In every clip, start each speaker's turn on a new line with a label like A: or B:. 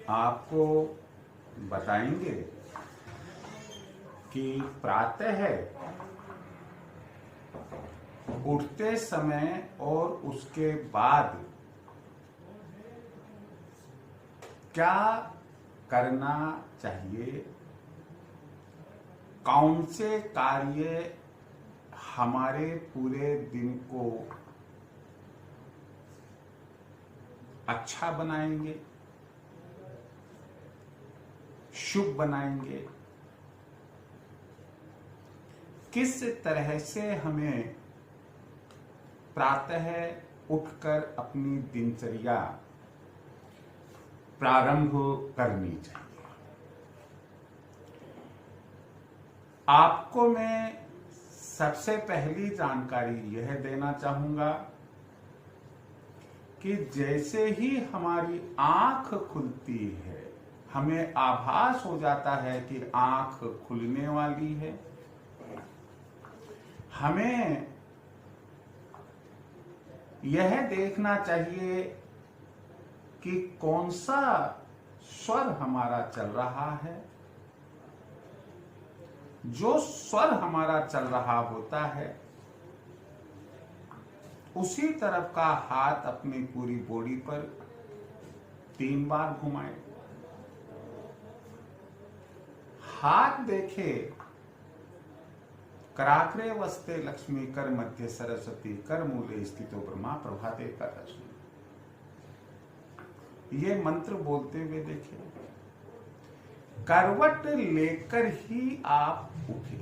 A: आपको बताएंगे कि प्रातः उठते समय और उसके बाद क्या करना चाहिए, कौन से कार्य हमारे पूरे दिन को अच्छा बनाएंगे, शुभ बनाएंगे, किस तरह से हमें प्रातः उठकर अपनी दिनचर्या प्रारंभ करनी चाहिए। आपको मैं सबसे पहली जानकारी यह देना चाहूंगा कि जैसे ही हमारी आंख खुलती है, हमें आभास हो जाता है कि आंख खुलने वाली है। हमें यह देखना चाहिए कि कौन सा स्वर हमारा चल रहा है। जो स्वर हमारा चल रहा होता है उसी तरफ का हाथ अपनी पूरी बॉडी पर 3 बार घुमाए। हाथ देखे, कराग्रे वस्ते लक्ष्मी, कर मध्य सरस्वती, कर मूले स्थितो ब्रह्मा, प्रभाते कर रश्मि। ये मंत्र बोलते हुए देखे। करवट लेकर ही आप उठे।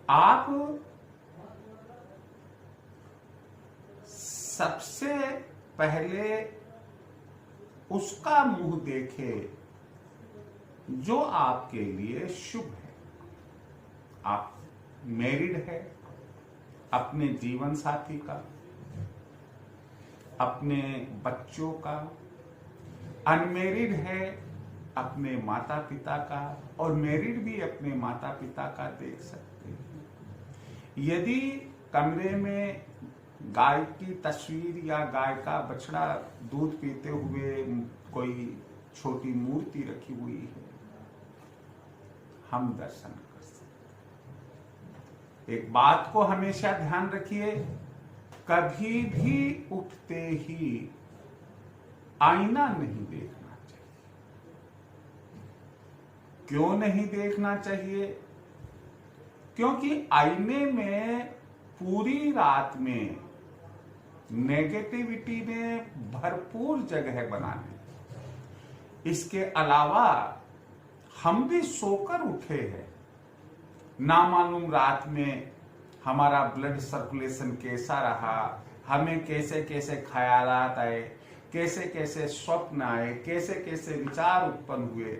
A: आप सबसे पहले उसका मुंह देखे जो आपके लिए शुभ है। आप मैरिड है, अपने जीवन साथी का, अपने बच्चों का, अनमेरिड है, अपने माता पिता का, और मैरिड भी अपने माता पिता का देख सकते हैं। यदि कमरे में गाय की तस्वीर या गाय का बछड़ा दूध पीते हुए कोई छोटी मूर्ति रखी हुई है, हम दर्शन कर सकते। एक बात को हमेशा ध्यान रखिए, कभी भी उठते ही आईना नहीं देखना चाहिए। क्यों नहीं देखना चाहिए? क्योंकि आईने में पूरी रात में नेगेटिविटी ने भरपूर जगह बना ली। इसके अलावा हम भी सोकर उठे हैं, ना मालूम रात में हमारा ब्लड सर्कुलेशन कैसा रहा, हमें कैसे कैसे ख्यालात आए, कैसे कैसे स्वप्न आए, कैसे कैसे विचार उत्पन्न हुए,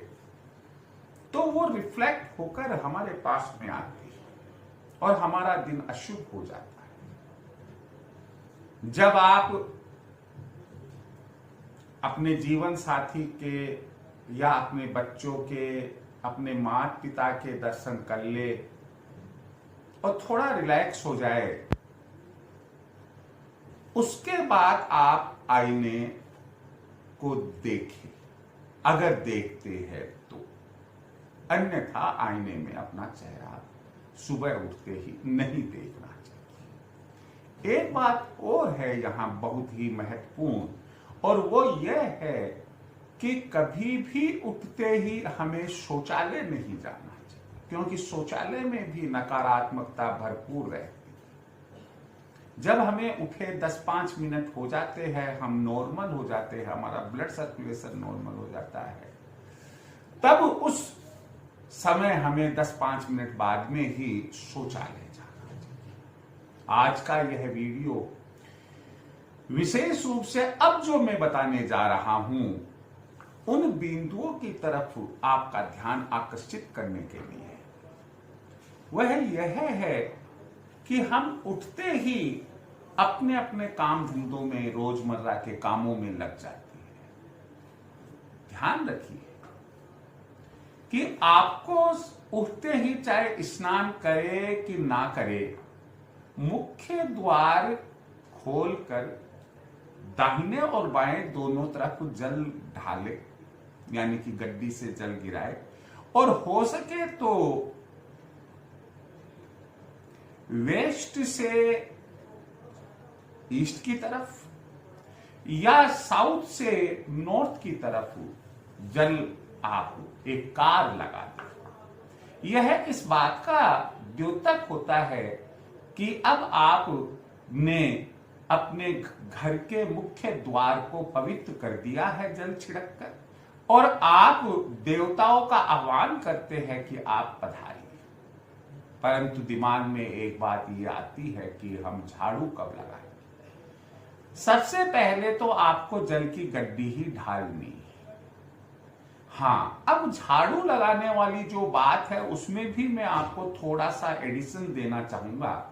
A: तो वो रिफ्लेक्ट होकर हमारे पास में आती है और हमारा दिन अशुभ हो जाता है। जब आप अपने जीवन साथी के या अपने बच्चों के, अपने माता पिता के दर्शन कर ले और थोड़ा रिलैक्स हो जाए, उसके बाद आप आईने को देखें, अगर देखते हैं तो। अन्यथा आईने में अपना चेहरा सुबह उठते ही नहीं देखना चाहिए। एक बात और है यहां बहुत ही महत्वपूर्ण, और वो यह है कि कभी भी उठते ही हमें शौचालय नहीं जाना चाहिए, क्योंकि शौचालय में भी नकारात्मकता भरपूर रहती है। जब हमें उठे 10-5 मिनट हो जाते हैं, हम नॉर्मल हो जाते हैं, हमारा ब्लड सर्कुलेशन नॉर्मल हो जाता है, तब उस समय हमें 10-5 मिनट बाद में ही शौचालय जाना चाहिए। आज का यह वीडियो विशेष रूप से अब जो मैं बताने जा रहा हूं, उन बिंदुओं की तरफ आपका ध्यान आकर्षित करने के लिए है। वह यह है कि हम उठते ही अपने अपने काम धंधों में, रोजमर्रा के कामों में लग जाते हैं। ध्यान रखिए कि आपको उठते ही चाहे स्नान करे कि ना करे, मुख्य द्वार खोलकर दाहिने और बाएं दोनों तरफ जल ढाले, यानी कि गड्डी से जल गिराए, और हो सके तो वेस्ट से ईस्ट की तरफ या साउथ से नॉर्थ की तरफ जल आप एक कार लगा दें। यह इस बात का द्योतक होता है कि अब आपने अपने घर के मुख्य द्वार को पवित्र कर दिया है जल छिड़क कर, और आप देवताओं का आह्वान करते हैं कि आप पधारिए। परंतु दिमाग में एक बात ये आती है कि हम झाड़ू कब लगाएं। सबसे पहले तो आपको जल की गड्डी ही ढालनी है। हाँ, अब झाड़ू लगाने वाली जो बात है उसमें भी मैं आपको थोड़ा सा एडिशन देना चाहूंगा,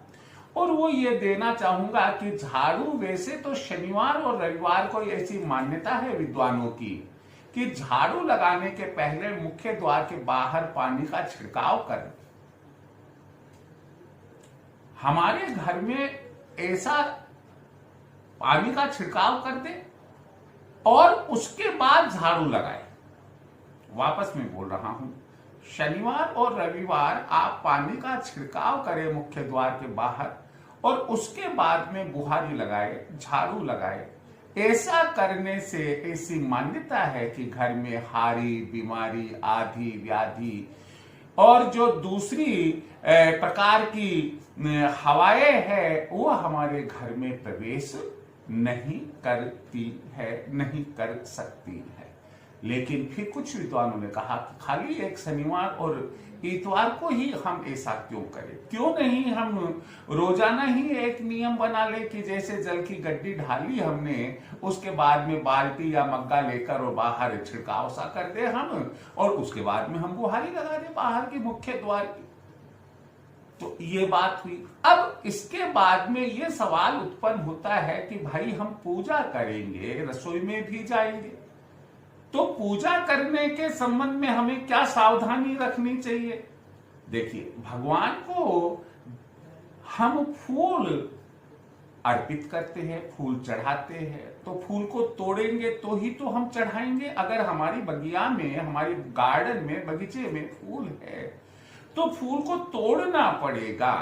A: और वो ये देना चाहूंगा कि झाड़ू, वैसे तो शनिवार और रविवार को ऐसी मान्यता है विद्वानों की कि झाड़ू लगाने के पहले मुख्य द्वार के बाहर पानी का छिड़काव करें। हमारे घर में ऐसा पानी का छिड़काव कर दे और उसके बाद झाड़ू लगाए। वापस मैं बोल रहा हूं, शनिवार और रविवार आप पानी का छिड़काव करें मुख्य द्वार के बाहर, और उसके बाद में बुहारी लगाए, झाड़ू लगाए। ऐसा करने से ऐसी मान्यता है कि घर में हारी, बीमारी, आदि व्याधि और जो दूसरी प्रकार की हवाएं है वो हमारे घर में प्रवेश नहीं करती है, नहीं कर सकती है। लेकिन फिर कुछ विद्वानों ने कहा कि खाली एक शनिवार और इतवार को ही हम ऐसा क्यों करें, क्यों नहीं हम रोजाना ही एक नियम बना ले कि जैसे जल की गड्डी ढाली हमने, उसके बाद में बाल्टी या मग्गा लेकर और बाहर छिड़काव सा कर दे हम, और उसके बाद में हम बुहारी लगा दे बाहर की मुख्य द्वार की। तो ये बात हुई। अब इसके बाद में ये सवाल उत्पन्न होता है कि भाई हम पूजा करेंगे, रसोई में भी जाएंगे, तो पूजा करने के संबंध में हमें क्या सावधानी रखनी चाहिए? देखिए, भगवान को हम फूल अर्पित करते हैं, फूल चढ़ाते हैं, तो फूल को तोड़ेंगे तो ही तो हम चढ़ाएंगे। अगर हमारी बगिया में, हमारी गार्डन में, बगीचे में फूल है तो फूल को तोड़ना पड़ेगा।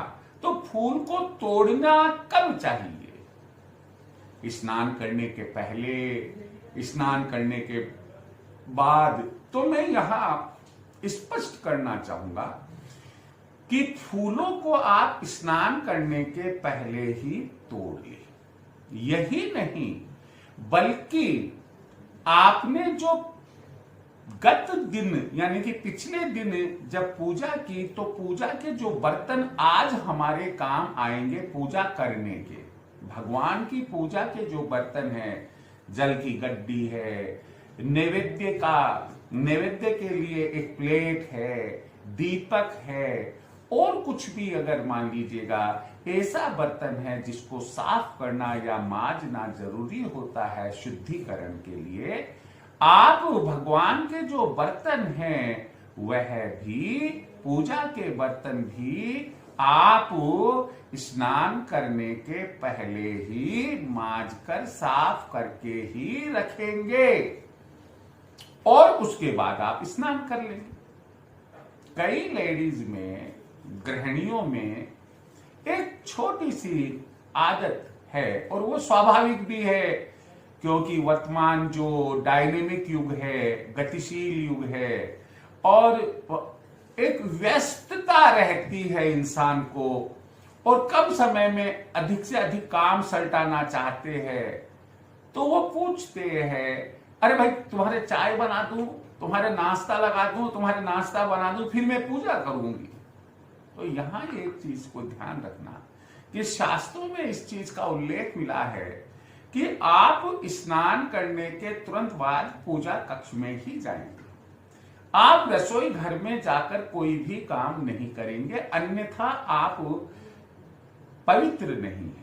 A: तो फूल को तोड़ना कब चाहिए? स्नान करने के पहले, स्नान करने के बाद। तो मैं यहां स्पष्ट करना चाहूंगा कि फूलों को आप स्नान करने के पहले ही तोड़ ले। यही नहीं, बल्कि आपने जो गत दिन यानी कि पिछले दिन जब पूजा की, तो पूजा के जो बर्तन आज हमारे काम आएंगे पूजा करने के, भगवान की पूजा के जो बर्तन हैं, जल की गड्डी है, नैवेद्य के लिए एक प्लेट है, दीपक है, और कुछ भी अगर मान लीजिएगा ऐसा बर्तन है जिसको साफ करना या मांजना जरूरी होता है शुद्धिकरण के लिए, आप भगवान के जो बर्तन हैं वह भी, पूजा के बर्तन भी आप स्नान करने के पहले ही मांजकर साफ करके ही रखेंगे, और उसके बाद आप स्नान कर लेंगे। कई लेडीज में, गृहिणियों में एक छोटी सी आदत है, और वो स्वाभाविक भी है, क्योंकि वर्तमान जो डायनेमिक युग है, गतिशील युग है, और एक व्यस्तता रहती है इंसान को, और कम समय में अधिक से अधिक काम सल्टाना चाहते हैं, तो वो पूछते हैं, अरे भाई तुम्हारे चाय बना दूं, तुम्हारे नाश्ता लगा दूं, तुम्हारे नाश्ता बना दूं, फिर मैं पूजा करूंगी। तो यहां एक चीज को ध्यान रखना कि शास्त्रों में इस चीज का उल्लेख मिला है कि आप स्नान करने के तुरंत बाद पूजा कक्ष में ही जाएंगे। आप रसोई घर में जाकर कोई भी काम नहीं करेंगे, अन्यथा आप पवित्र नहीं है।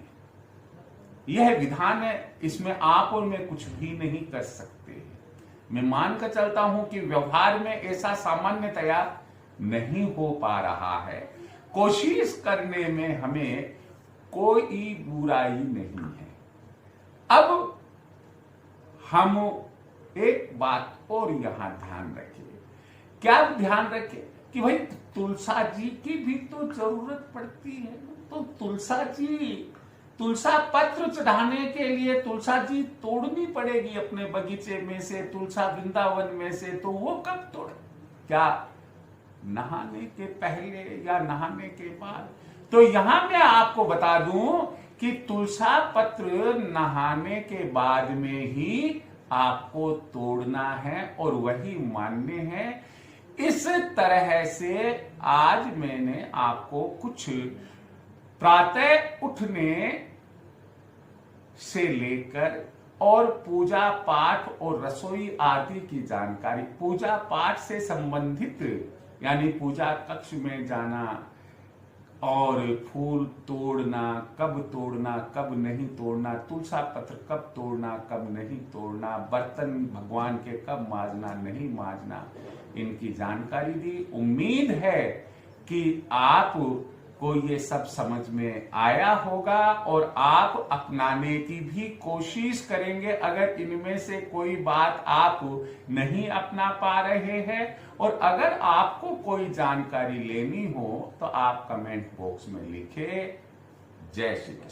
A: यह विधान है, इसमें आप और मैं कुछ भी नहीं कर सकते। मैं मानकर चलता हूं कि व्यवहार में ऐसा सामान्यतया नहीं हो पा रहा है। कोशिश करने में हमें कोई बुराई नहीं है। अब हम एक बात और यहां ध्यान रखें। क्या ध्यान रखें कि भाई तुलसा जी की भी तो जरूरत पड़ती है। तो तुलसा जी, तुलसा पत्र चढ़ाने के लिए तुलसा जी तोड़नी पड़ेगी अपने बगीचे में से, तुलसा वृंदावन में से। तो वो कब तोड़े? क्या नहाने के पहले या नहाने के बाद? तो यहां मैं आपको बता दूं कि तुलसा पत्र नहाने के बाद में ही आपको तोड़ना है और वही मान्य है। इस तरह से आज मैंने आपको कुछ प्रातः उठने से लेकर और पूजा पाठ और रसोई आदि की जानकारी, पूजा पाठ से संबंधित यानी पूजा कक्ष में जाना और फूल तोड़ना, कब नहीं तोड़ना, तुलसा पत्र कब तोड़ना, कब नहीं तोड़ना, बर्तन भगवान के कब माजना, नहीं माजना, इनकी जानकारी दी। उम्मीद है कि आप को ये सब समझ में आया होगा और आप अपनाने की भी कोशिश करेंगे। अगर इनमें से कोई बात आप नहीं अपना पा रहे हैं और अगर आपको कोई जानकारी लेनी हो तो आप कमेंट बॉक्स में लिखें। जय श्री कृष्ण।